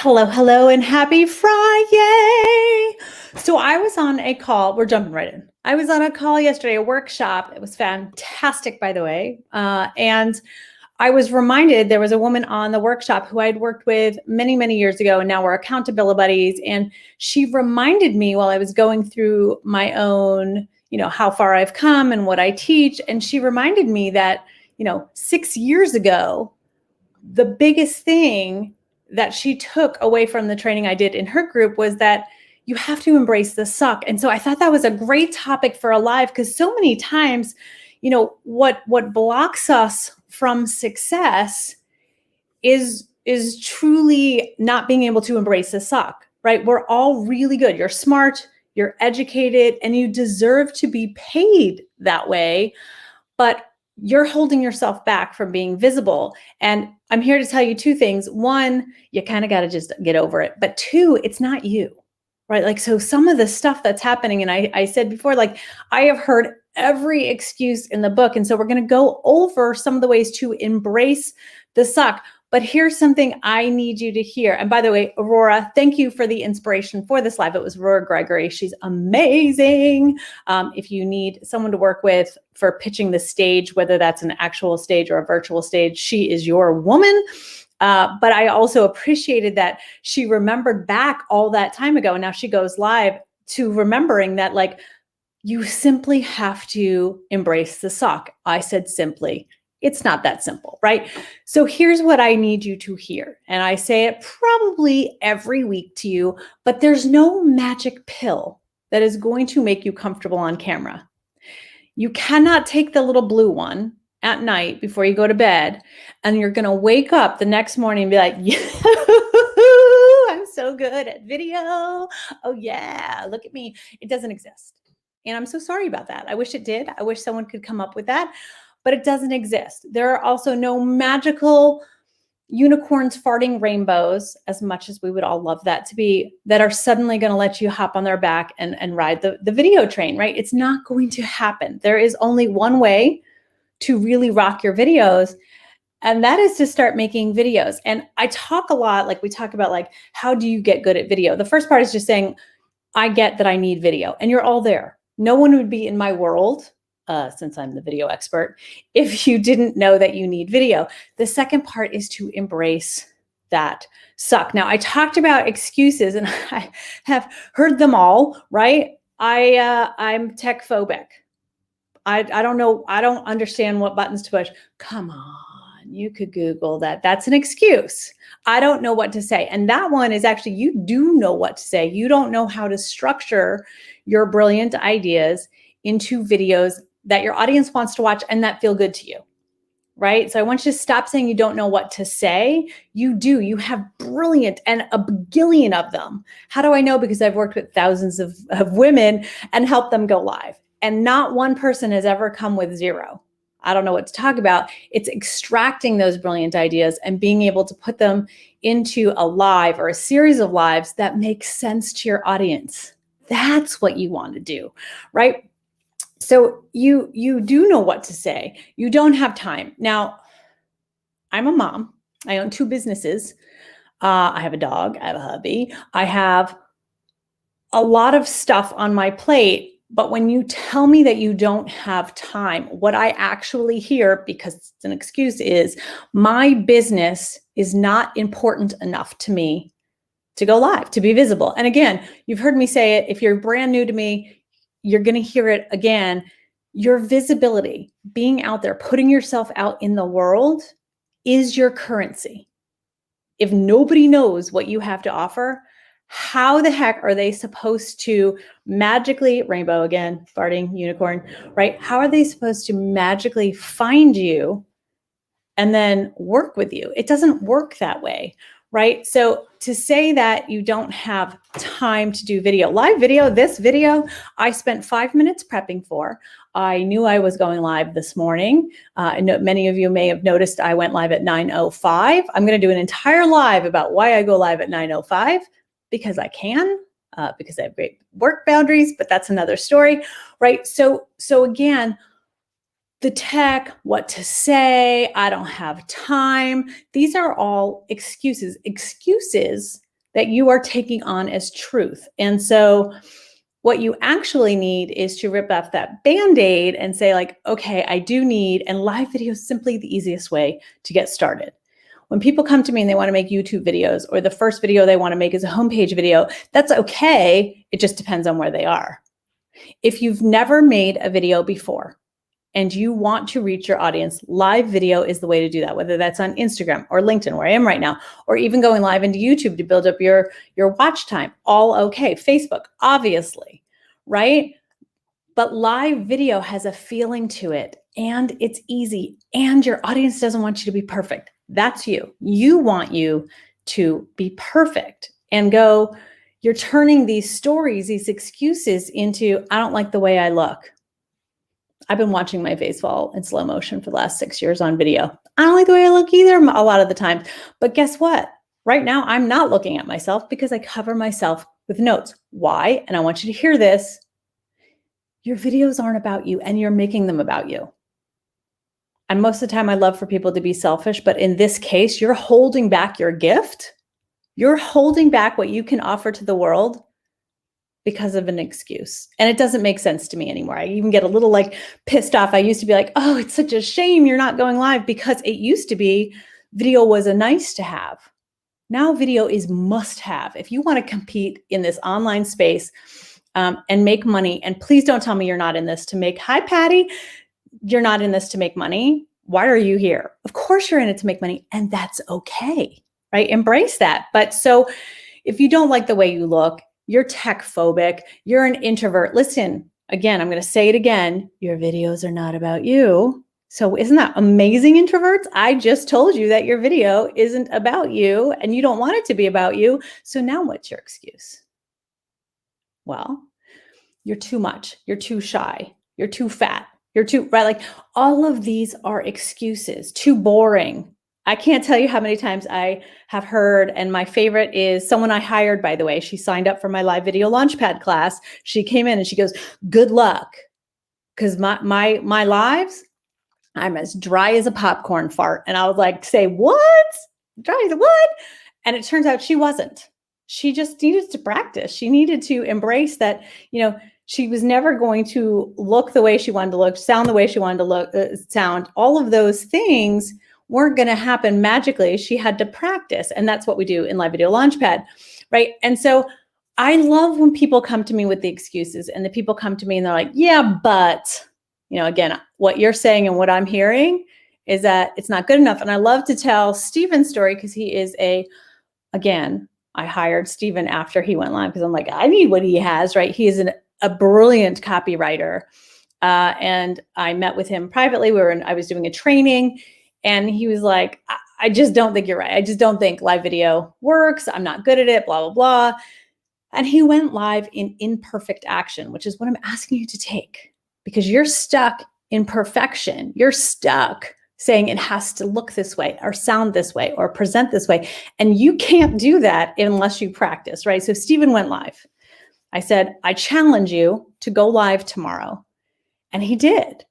Hello, hello, and happy Friday. So I was on a call. We're jumping right in. I was on a call yesterday, a workshop. It was fantastic, by the way. And I was reminded there was a woman on the workshop who I'd worked with many, many years ago, and now we're accountability buddies. And she reminded me while I was going through my own, how far I've come and what I teach. And she reminded me that, 6 years ago, the biggest thing that she took away from the training I did in her group was that you have to embrace the suck. And so I thought that was a great topic for a live, because so many times, what blocks us from success is truly not being able to embrace the suck, right? We're all really good. You're smart, you're educated, and you deserve to be paid that way. But you're holding yourself back from being visible. And I'm here to tell you two things. One, you kind of got to just get over it. But two, it's not you, right? Like, so some of the stuff that's happening, and I said before, like, I have heard every excuse in the book. And so we're going to go over some of the ways to embrace the suck. But here's something I need you to hear. And by the way, Aurora, thank you for the inspiration for this live. It was Aurora Gregory. She's amazing. If you need someone to work with for pitching the stage, whether that's an actual stage or a virtual stage, she is your woman. But I also appreciated that she remembered back all that time ago. And now she goes live to remembering that, like, you simply have to embrace the suck. I said simply. It's not that simple, right? So here's what I need you to hear. And I say it probably every week to you, but there's no magic pill that is going to make you comfortable on camera. You cannot take the little blue one at night before you go to bed, and you're going to wake up the next morning and be like, I'm so good at video. Oh yeah, look at me. It doesn't exist. And I'm so sorry about that. I wish it did. I wish someone could come up with that. But it doesn't exist. There are also no magical unicorns farting rainbows, as much as we would all love that to be, that are suddenly going to let you hop on their back and ride the video train, right? It's not going to happen. There is only one way to really rock your videos, and that is to start making videos. And I talk a lot, like we talk about, like, how do you get good at video? The first part is just saying, I get that I need video, and you're all there. No one would be in my world, since I'm the video expert, if you didn't know that you need video. The second part is to embrace that suck. Now, I talked about excuses, and I have heard them all, right? I'm tech phobic. I don't know. I don't understand what buttons to push. Come on, you could Google that. That's an excuse. I don't know what to say. And that one is actually, you do know what to say. You don't know how to structure your brilliant ideas into videos that your audience wants to watch and that feel good to you, right? So I want you to stop saying you don't know what to say. You do. You have brilliant, and a bagillion of them. How do I know? Because I've worked with thousands of women and helped them go live. And not one person has ever come with zero. I don't know what to talk about. It's extracting those brilliant ideas and being able to put them into a live or a series of lives that make sense to your audience. That's what you want to do, right? So you do know what to say. You don't have time. Now, I'm a mom. I own 2 businesses. I have a dog. I have a hubby. I have a lot of stuff on my plate. But when you tell me that you don't have time, what I actually hear, because it's an excuse, is my business is not important enough to me to go live, to be visible. And again, you've heard me say it. If you're brand new to me, you're going to hear it again. Your visibility, being out there, putting yourself out in the world, is your currency. If nobody knows what you have to offer, how the heck are they supposed to magically, rainbow again, farting unicorn, right? How are they supposed to magically find you and then work with you? It doesn't work that way, right? So to say that you don't have time to do video, live video, this video, I spent 5 minutes prepping for. I knew I was going live this morning. I know many of you may have noticed I went live at 9:05. I'm going to do an entire live about why I go live at 9:05, because I can, because I have great work boundaries, but that's another story, right? So again, the tech, what to say, I don't have time. These are all excuses. Excuses that you are taking on as truth. And so what you actually need is to rip off that Band-Aid and say like, okay, I do need, and live video is simply the easiest way to get started. When people come to me and they want to make YouTube videos, or the first video they want to make is a homepage video, that's okay. It just depends on where they are. If you've never made a video before and you want to reach your audience, live video is the way to do that, whether that's on Instagram or LinkedIn, where I am right now, or even going live into YouTube to build up your watch time, all okay. Facebook, obviously, right? But live video has a feeling to it, and it's easy, and your audience doesn't want you to be perfect. That's you. You want you to be perfect and go, you're turning these stories, these excuses into, I don't like the way I look. I've been watching my face fall in slow motion for the last 6 years on video. I don't like the way I look either a lot of the time. But guess what? Right now, I'm not looking at myself because I cover myself with notes. Why? And I want you to hear this. Your videos aren't about you, and you're making them about you. And most of the time, I love for people to be selfish. But in this case, you're holding back your gift. You're holding back what you can offer to the world because of an excuse. And it doesn't make sense to me anymore. I even get a little like pissed off. I used to be like, oh, it's such a shame you're not going live, because it used to be video was a nice to have. Now video is must have. If you want to compete in this online space and make money, and please don't tell me you're not in this to make, hi, Patty, you're not in this to make money. Why are you here? Of course you're in it to make money, and that's okay. Right? Embrace that. But so if you don't like the way you look, you're tech phobic, you're an introvert. Listen, again, I'm going to say it again. Your videos are not about you. So isn't that amazing, introverts? I just told you that your video isn't about you and you don't want it to be about you. So now what's your excuse? Well, you're too much. You're too shy. You're too fat. You're too, right? Like all of these are excuses. Too boring. I can't tell you how many times I have heard, and my favorite is someone I hired, by the way. She signed up for my live video launchpad class. She came in and she goes, good luck. Because my lives, I'm as dry as a popcorn fart. And I was like, say what? Dry as a what? And it turns out she wasn't. She just needed to practice. She needed to embrace that, she was never going to look the way she wanted to look, sound the way she wanted to look, sound. All of those things weren't going to happen magically. She had to practice. And that's what we do in Live Video Launchpad, right? And so I love when people come to me with the excuses, and the people come to me and they're like, yeah, but, again, what you're saying and what I'm hearing is that it's not good enough. And I love to tell Steven's story because he is again, I hired Steven after he went live because I'm like, I need what he has, right? He is a brilliant copywriter. And I met with him privately. I was doing a training. And he was like, I just don't think you're right. I just don't think live video works. I'm not good at it, blah, blah, blah. And he went live in imperfect action, which is what I'm asking you to take, because you're stuck in perfection. You're stuck saying it has to look this way or sound this way or present this way. And you can't do that unless you practice, right? So Steven went live. I said, I challenge you to go live tomorrow. And he did.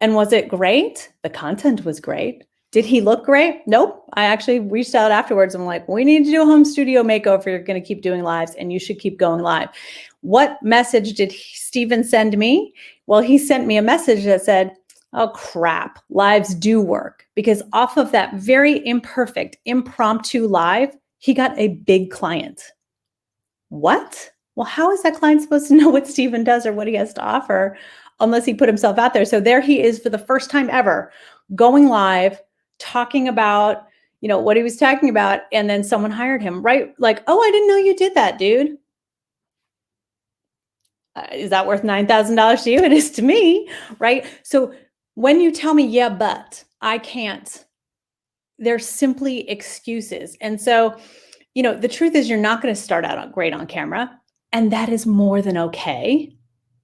And was it great? The content was great. Did he look great? Nope. I actually reached out afterwards. I'm like, we need to do a home studio makeover. You're going to keep doing lives and you should keep going live. What message did Steven send me? Well, he sent me a message that said, oh crap, lives do work. Because off of that very imperfect, impromptu live, he got a big client. What? Well, how is that client supposed to know what Steven does or what he has to offer unless he put himself out there? So there he is for the first time ever, going live, talking about, what he was talking about. And then someone hired him, right? Like, oh, I didn't know you did that, dude. Is that worth $9,000 to you? It is to me, right? So when you tell me, yeah, but I can't, they're simply excuses. And so, the truth is you're not going to start out great on camera, and that is more than okay,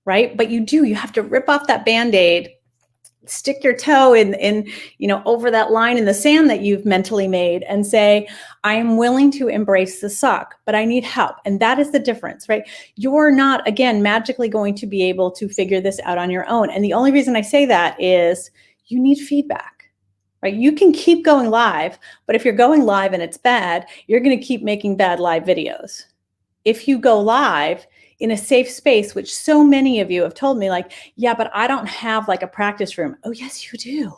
right? But you have to rip off that Band-Aid, stick your toe in over that line in the sand that you've mentally made and say, I am willing to embrace the suck, but I need help. And that is the difference, right? You're not, again, magically going to be able to figure this out on your own. And the only reason I say that is you need feedback, right? You can keep going live, but if you're going live and it's bad, you're going to keep making bad live videos. If you go live in a safe space, which so many of you have told me, like, yeah, but I don't have like a practice room. Oh, yes, you do.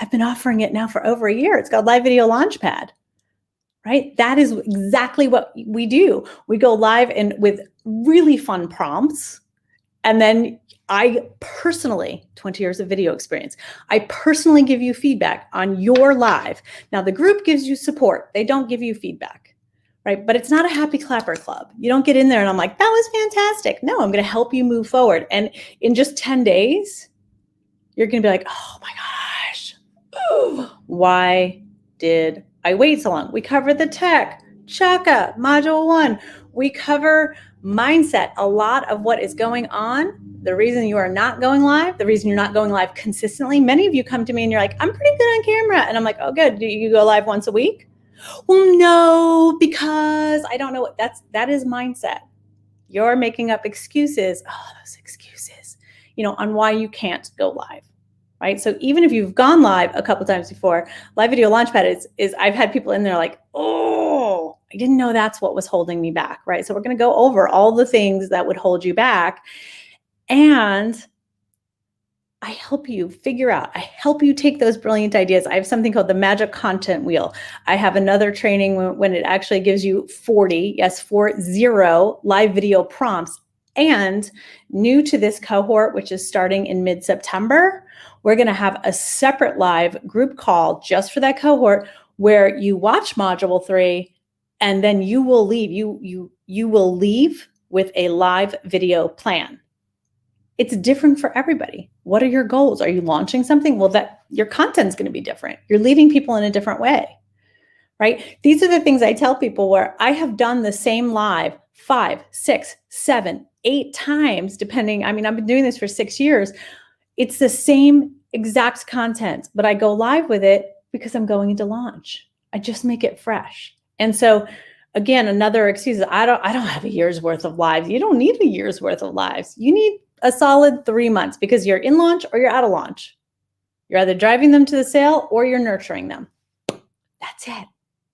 I've been offering it now for over a year. It's called Live Video Launchpad, right? That is exactly what we do. We go live and with really fun prompts. And then I personally, 20 years of video experience, I personally give you feedback on your live. Now, the group gives you support. They don't give you feedback, right? But it's not a happy clapper club. You don't get in there and I'm like, that was fantastic. No, I'm going to help you move forward. And in just 10 days, you're going to be like, oh my gosh, ooh, why did I wait so long? We covered the tech, Chaka, module 1. We cover mindset, a lot of what is going on. The reason you are not going live, the reason you're not going live consistently. Many of you come to me and you're like, I'm pretty good on camera. And I'm like, oh, good. Do you go live once a week? Well, no, because I don't know what that is mindset. You're making up excuses. Oh, those excuses, on why you can't go live. Right. So even if you've gone live a couple times before, Live Video Launchpad is I've had people in there like, oh, I didn't know that's what was holding me back. Right. So we're going to go over all the things that would hold you back. And I help you figure out, I help you take those brilliant ideas. I have something called the Magic Content Wheel. I have another training when it actually gives you 40 live video prompts. And new to this cohort, which is starting in mid-September, we're going to have a separate live group call just for that cohort where you watch module 3 and then you will leave. You will leave with a live video plan. It's different for everybody. What are your goals? Are you launching something? Well, that your content's going to be different. You're leading people in a different way, right? These are the things I tell people where I have done the same live 5, 6, 7, 8 times, depending. I mean, I've been doing this for 6 years. It's the same exact content, but I go live with it because I'm going into launch. I just make it fresh. And so again, another excuse is I don't have a year's worth of lives. You don't need a year's worth of lives. You need a solid 3 months because you're in launch or you're out of launch. You're either driving them to the sale or you're nurturing them. That's it.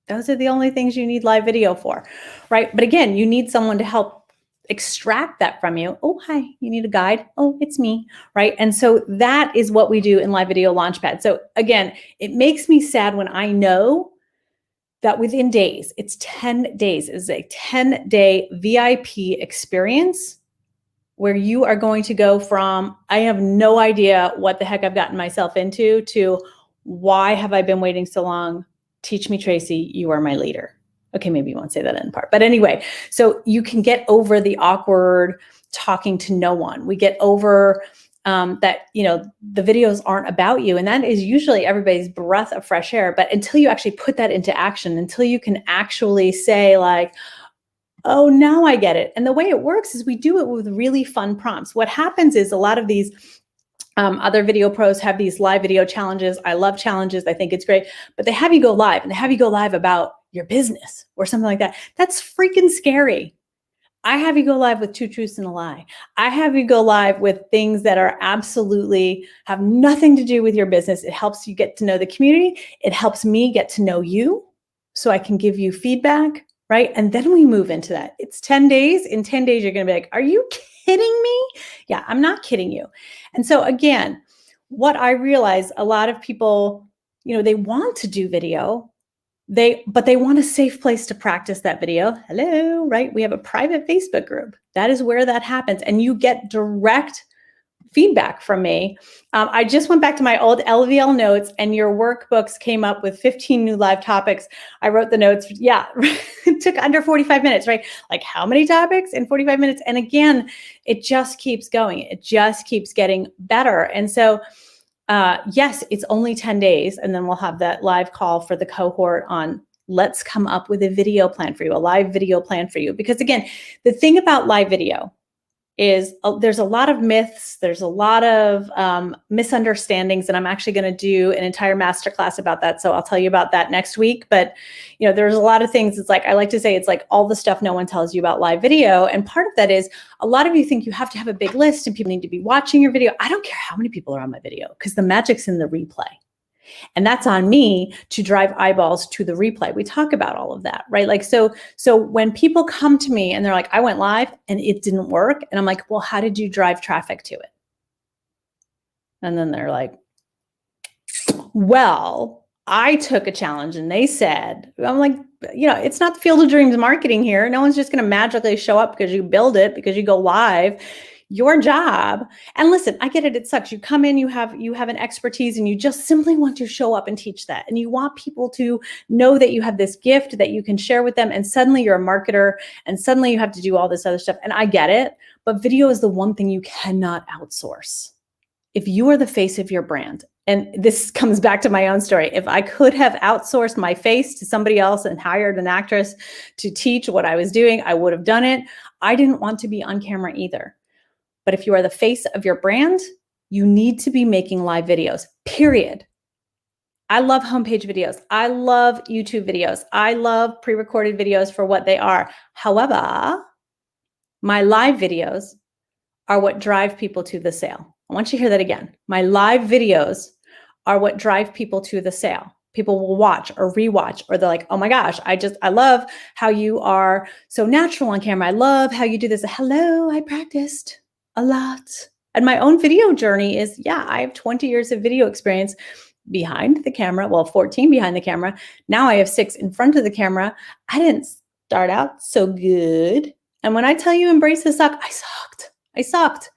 Those are the only things you need live video for, right? But again, you need someone to help extract that from you. Oh, hi, you need a guide. Oh, it's me, right? And so that is what we do in Live Video Launchpad. So again, it makes me sad when I know that within days, it's 10 days, is a 10-day VIP experience where you are going to go from, I have no idea what the heck I've gotten myself into, to why have I been waiting so long? Teach me, Tracy, you are my leader. Okay, maybe you won't say that in part. But anyway, so you can get over the awkward talking to no one. We get over that, the videos aren't about you. And that is usually everybody's breath of fresh air. But until you actually put that into action, until you can actually say like, oh, now I get it. And the way it works is we do it with really fun prompts. What happens is a lot of these other video pros have these live video challenges. I love challenges. I think it's great. But they have you go live, and they have you go live about your business or something like that. That's freaking scary. I have you go live with 2 truths and a lie. I have you go live with things that are absolutely have nothing to do with your business. It helps you get to know the community. It helps me get to know you so I can give you feedback, right? And then we move into that. It's 10 days. In 10 days, you're going to be like, are you kidding me? Yeah, I'm not kidding you. And so again, what I realize, a lot of people, they want to do video, but they want a safe place to practice that video. Hello, right? We have a private Facebook group. That is where that happens. And you get direct feedback from me. I just went back to my old LVL notes, and your workbooks came up with 15 new live topics. I wrote the notes. Yeah, it took under 45 minutes, right? Like how many topics in 45 minutes? And again, it just keeps going. It just keeps getting better. And so, yes, it's only 10 days. And then we'll have that live call for the cohort on let's come up with a video plan for you, a live video plan for you. Because again, the thing about live video is there's a lot of myths, there's a lot of misunderstandings, and I'm actually going to do an entire masterclass about that. So I'll tell you about that next week. But there's a lot of things. It's like, I like to say, it's like all the stuff no one tells you about live video. And part of that is a lot of you think you have to have a big list and people need to be watching your video. I don't care how many people are on my video because the magic's in the replay. And that's on me to drive eyeballs to the replay. We talk about all of that, right? Like, so when people come to me and they're like, I went live and it didn't work. And I'm like, well, how did you drive traffic to it? And then they're like, well, I took a challenge and they said, I'm like, it's not the Field of Dreams marketing here. No one's just going to magically show up because you build it, because you go live. Your job, and listen, I get it, it sucks. You come in, you have an expertise and you just simply want to show up and teach that. And you want people to know that you have this gift that you can share with them. And suddenly you're a marketer and suddenly you have to do all this other stuff. And I get it, but video is the one thing you cannot outsource. If you are the face of your brand, and this comes back to my own story, if I could have outsourced my face to somebody else and hired an actress to teach what I was doing, I would have done it. I didn't want to be on camera either. But if you are the face of your brand, you need to be making live videos, period. I love homepage videos. I love YouTube videos. I love pre-recorded videos for what they are. However, my live videos are what drive people to the sale. I want you to hear that again. My live videos are what drive people to the sale. People will watch or rewatch, or they're like, oh my gosh, I love how you are so natural on camera. I love how you do this. Hello, I practiced a lot. And my own video journey is, I have 20 years of video experience behind the camera. Well, 14 behind the camera. Now I have 6 in front of the camera. I didn't start out so good. And when I tell you embrace the suck, I sucked.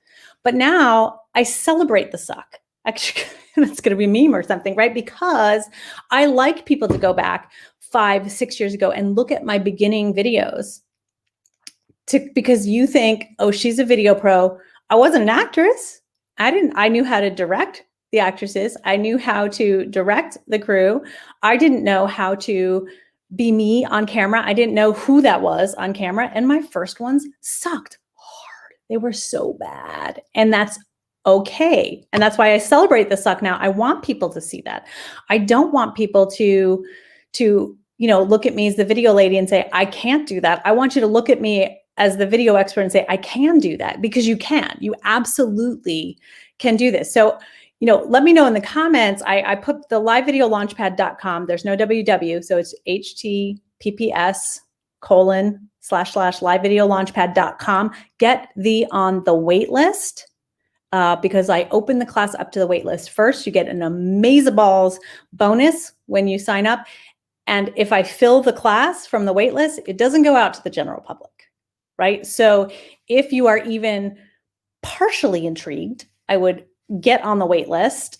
But now I celebrate the suck. Actually, that's going to be a meme or something, right? Because I like people to go back 5, 6 years ago and look at my beginning videos because you think, oh, she's a video pro. I wasn't an actress. I knew how to direct the actresses. I knew how to direct the crew. I didn't know how to be me on camera. I didn't know who that was on camera. And my first ones sucked hard. They were so bad. And that's okay. And that's why I celebrate the suck now. I want people to see that. I don't want people to look at me as the video lady and say, I can't do that. I want you to look at me as the video expert and say, I can do that, because you can. You absolutely can do this. So, let me know in the comments. I put the livevideolaunchpad.com. There's no WW. So it's https://livevideolaunchpad.com. Get thee on the wait list. Because I open the class up to the wait list first. You get an Amazeballs bonus when you sign up. And if I fill the class from the wait list, it doesn't go out to the general public, right? So if you are even partially intrigued, I would get on the wait list.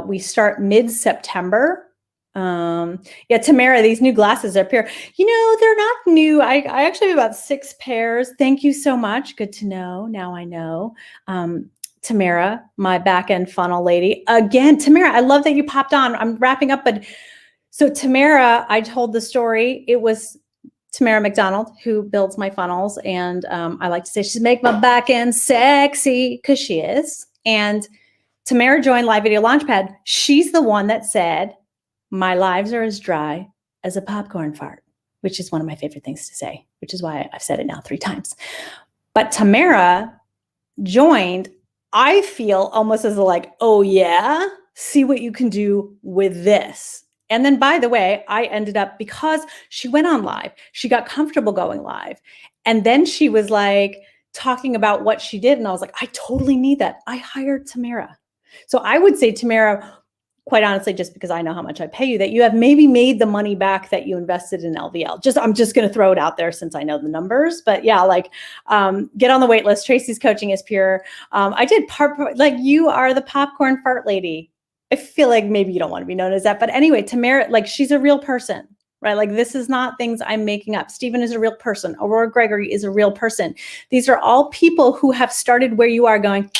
We start mid-September. Tamara, these new glasses up here, they're not new. I actually have about 6 pairs. Thank you so much. Good to know. Now I know. Tamara, my back-end funnel lady. Again, Tamara, I love that you popped on. I'm wrapping up, but so Tamara, I told the story. It was Tamara McDonald who builds my funnels, and I like to say she's make my back-end sexy, because she is. And Tamara joined Live Video Launchpad. She's the one that said, my lives are as dry as a popcorn fart, which is one of my favorite things to say, which is why I've said it now 3 times. But Tamara joined, I feel almost as oh yeah, see what you can do with this. And then, by the way, I ended up, because she went on live, she got comfortable going live. And then she was talking about what she did. And I was like, I totally need that. I hired Tamara. So I would say, Tamara, quite honestly, just because I know how much I pay you, that you have maybe made the money back that you invested in LVL. I'm just going to throw it out there since I know the numbers. But yeah, get on the wait list. Tracy's coaching is pure. I did you are the popcorn fart lady. I feel like maybe you don't want to be known as that. But anyway, Tamara, she's a real person, right? This is not things I'm making up. Stephen is a real person. Aurora Gregory is a real person. These are all people who have started where you are going,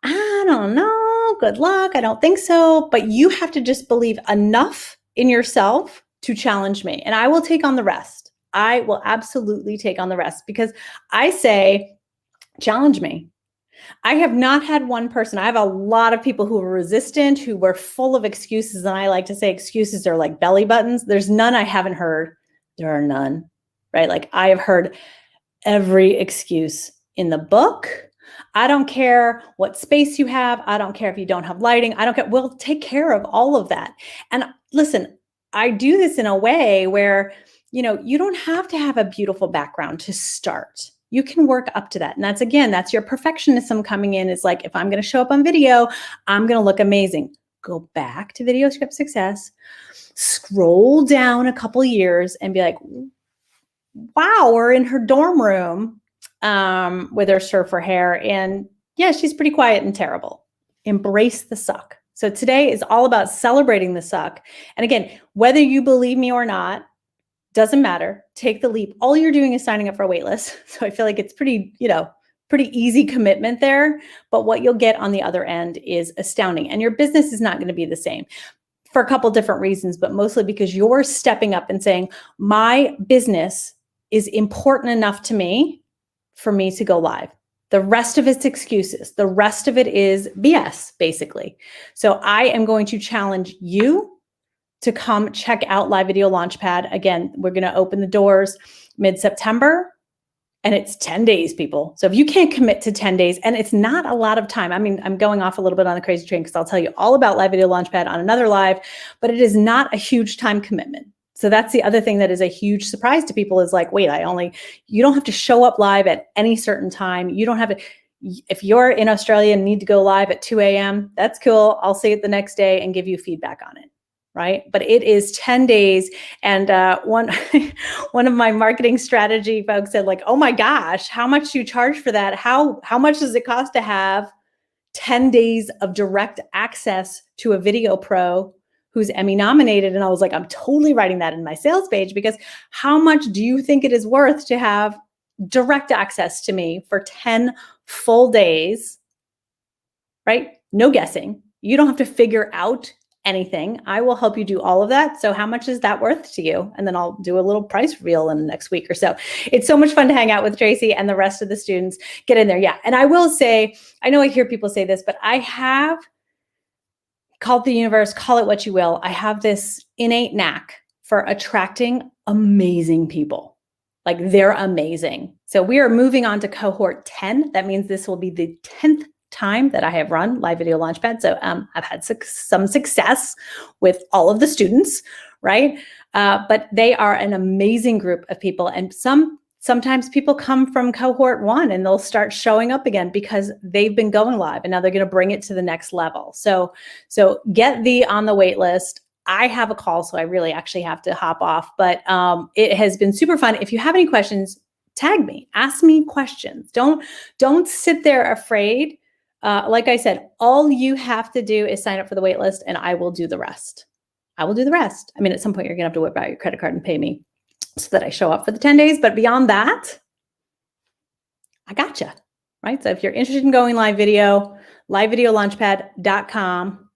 I don't know, good luck, I don't think so. But you have to just believe enough in yourself to challenge me. And I will take on the rest. I will absolutely take on the rest, because I say, challenge me. I have not had one person. I have a lot of people who were resistant, who were full of excuses. And I like to say excuses are like belly buttons. There's none I haven't heard. There are none, right? I have heard every excuse in the book. I don't care what space you have. I don't care if you don't have lighting. I don't care. We'll take care of all of that. And listen, I do this in a way where, you don't have to have a beautiful background to start. You can work up to that. And that's your perfectionism coming in. Is like, if I'm going to show up on video, I'm going to look amazing. Go back to Video Script Success, scroll down a couple years and be like, wow, we're in her dorm room with her surfer hair. And yeah, she's pretty quiet and terrible. Embrace the suck. So today is all about celebrating the suck. And again, whether you believe me or not, doesn't matter. Take the leap. All you're doing is signing up for a wait list. So I feel like it's pretty easy commitment there. But what you'll get on the other end is astounding. And your business is not going to be the same for a couple different reasons, but mostly because you're stepping up and saying, my business is important enough to me for me to go live. The rest of it's excuses. The rest of it is BS, basically. So I am going to challenge you to come check out Live Video Launchpad. Again, we're going to open the doors mid-September, and it's 10 days, people. So if you can't commit to 10 days, and it's not a lot of time. I mean, I'm going off a little bit on the crazy train because I'll tell you all about Live Video Launchpad on another live, but it is not a huge time commitment. So that's the other thing that is a huge surprise to people is like, wait, you don't have to show up live at any certain time. You don't have to, if you're in Australia and need to go live at 2 a.m., that's cool. I'll see it the next day and give you feedback on it. Right? But it is 10 days. And one of my marketing strategy folks said like, oh my gosh, how much do you charge for that? How much does it cost to have 10 days of direct access to a video pro who's Emmy nominated? And I was like, I'm totally writing that in my sales page, because how much do you think it is worth to have direct access to me for 10 full days, right? No guessing. You don't have to figure out anything. I will help you do all of that. So how much is that worth to you? And then I'll do a little price reveal in the next week or so. It's so much fun to hang out with Tracy and the rest of the students. Get in there. Yeah. And I will say, I know I hear people say this, but I have, call it the universe, call it what you will. I have this innate knack for attracting amazing people. Like, they're amazing. So we are moving on to cohort 10. That means this will be the 10th time that I have run Live Video Launchpad. So I've had some success with all of the students, right? But they are an amazing group of people. And sometimes people come from cohort 1 and they'll start showing up again because they've been going live and now they're going to bring it to the next level. So get thee on the wait list. I have a call, so I really actually have to hop off, but it has been super fun. If you have any questions, tag me, ask me questions. Don't sit there afraid. Like I said, all you have to do is sign up for the wait list and I will do the rest. I will do the rest. I mean, at some point you're gonna have to whip out your credit card and pay me so that I show up for the 10 days. But beyond that, I gotcha, right? So if you're interested in going live video, livevideolaunchpad.com.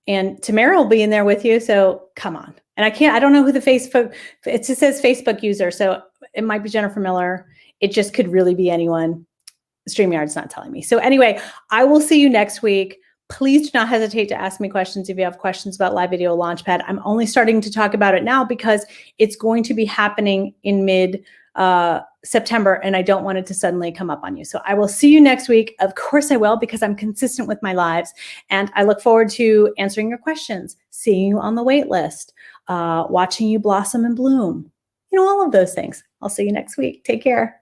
And Tamara will be in there with you. So come on. And I don't know who the Facebook, it just says Facebook user. So it might be Jennifer Miller. It just could really be anyone. StreamYard's not telling me. So anyway, I will see you next week. Please do not hesitate to ask me questions if you have questions about Live Video Launchpad. I'm only starting to talk about it now because it's going to be happening in mid-September, and I don't want it to suddenly come up on you. So I will see you next week. Of course I will, because I'm consistent with my lives, and I look forward to answering your questions, seeing you on the wait list, watching you blossom and bloom, all of those things. I'll see you next week. Take care.